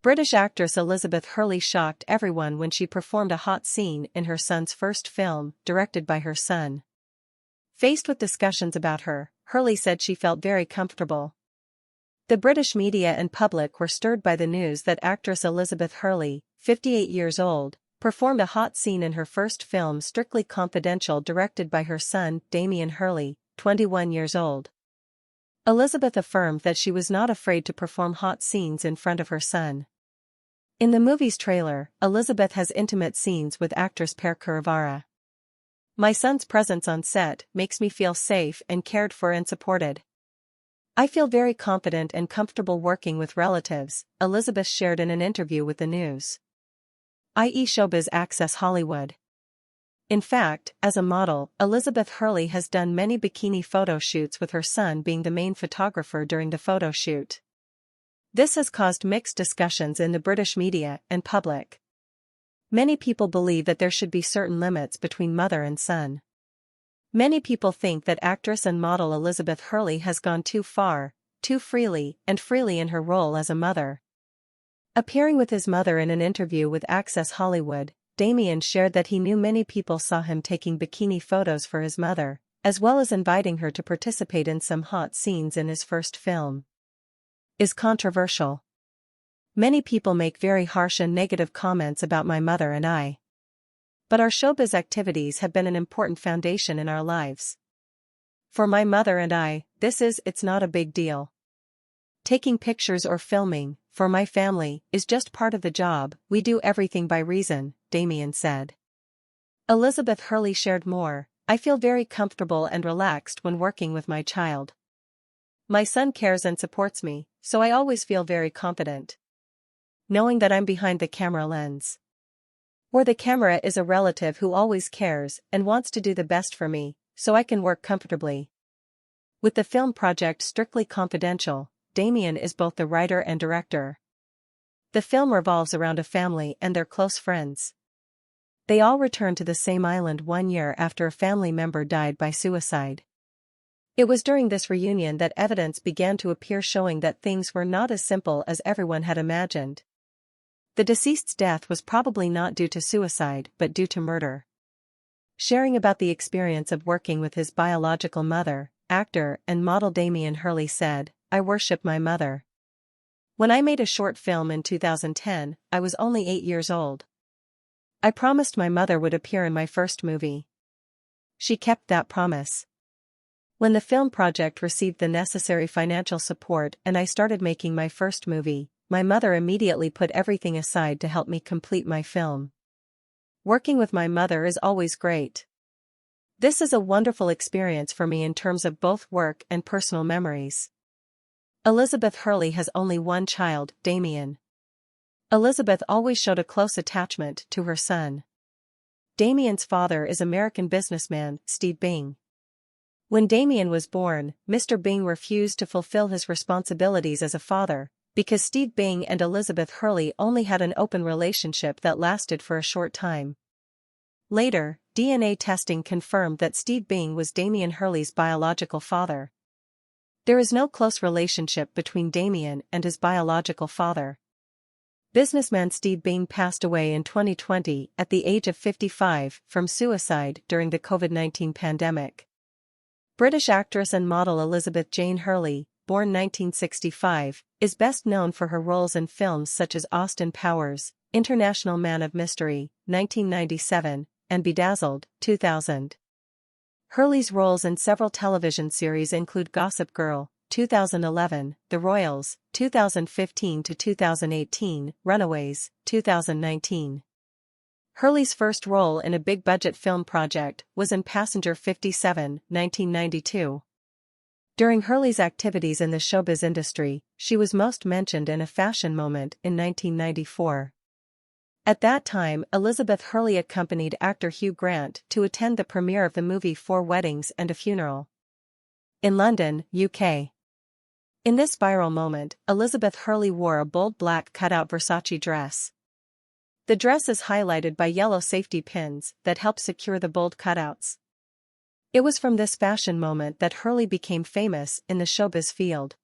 British actress Elizabeth Hurley shocked everyone when she performed a hot scene in her son's first film, directed by her son. Faced with discussions about her, Hurley said she felt very comfortable. The British media and public were stirred by the news that actress Elizabeth Hurley, 58 years old, performed a hot scene in her first film Strictly Confidential directed by her son, Damian Hurley, 21 years old. Elizabeth affirmed that she was not afraid to perform hot scenes in front of her son. In the movie's trailer, Elizabeth has intimate scenes with actress Per Kurvara. "My son's presence on set makes me feel safe and cared for and supported. I feel very confident and comfortable working with relatives," Elizabeth shared in an interview with the news. i.e. Showbiz Access Hollywood. In fact, as a model, Elizabeth Hurley has done many bikini photo shoots with her son being the main photographer during the photo shoot. This has caused mixed discussions in the British media and public. Many people believe that there should be certain limits between mother and son. Many people think that actress and model Elizabeth Hurley has gone too far, too freely in her role as a mother. Appearing with his mother in an interview with Access Hollywood, Damian shared that he knew many people saw him taking bikini photos for his mother, as well as inviting her to participate in some hot scenes in his first film. Is controversial. Many people make very harsh and negative comments about my mother and I. But our showbiz activities have been an important foundation in our lives. For my mother and I, it's not a big deal. Taking pictures or filming, for my family, is just part of the job. We do everything by reason, Damian said. Elizabeth Hurley shared more. "I feel very comfortable and relaxed when working with my child. My son cares and supports me, so I always feel very confident. Knowing that I'm behind the camera lens. Or the camera is a relative who always cares and wants to do the best for me, so I can work comfortably." With the film project Strictly Confidential, Damian is both the writer and director. The film revolves around a family and their close friends. They all return to the same island 1 year after a family member died by suicide. It was during this reunion that evidence began to appear showing that things were not as simple as everyone had imagined. The deceased's death was probably not due to suicide but due to murder. Sharing about the experience of working with his biological mother, actor and model Damian Hurley said, "I worship my mother. When I made a short film in 2010, I was only 8 years old. I promised my mother would appear in my first movie. She kept that promise. When the film project received the necessary financial support and I started making my first movie, my mother immediately put everything aside to help me complete my film. Working with my mother is always great. This is a wonderful experience for me in terms of both work and personal memories." Elizabeth Hurley has only one child, Damian. Elizabeth always showed a close attachment to her son. Damian's father is American businessman Steve Bing. When Damian was born, Mr. Bing refused to fulfill his responsibilities as a father, because Steve Bing and Elizabeth Hurley only had an open relationship that lasted for a short time. Later, DNA testing confirmed that Steve Bing was Damian Hurley's biological father. There is no close relationship between Damian and his biological father. Businessman Steve Bing passed away in 2020 at the age of 55 from suicide during the COVID-19 pandemic. British actress and model Elizabeth Jane Hurley, born 1965, is best known for her roles in films such as Austin Powers, International Man of Mystery, 1997, and Bedazzled, 2000. Hurley's roles in several television series include Gossip Girl, 2011, The Royals, 2015 to 2018, Runaways, 2019. Hurley's first role in a big-budget film project was in Passenger 57, 1992. During Hurley's activities in the showbiz industry, she was most mentioned in a fashion moment in 1994. At that time, Elizabeth Hurley accompanied actor Hugh Grant to attend the premiere of the movie 4 Weddings and a Funeral in London, UK. In this viral moment, Elizabeth Hurley wore a bold black cutout Versace dress. The dress is highlighted by yellow safety pins that help secure the bold cutouts. It was from this fashion moment that Hurley became famous in the showbiz field.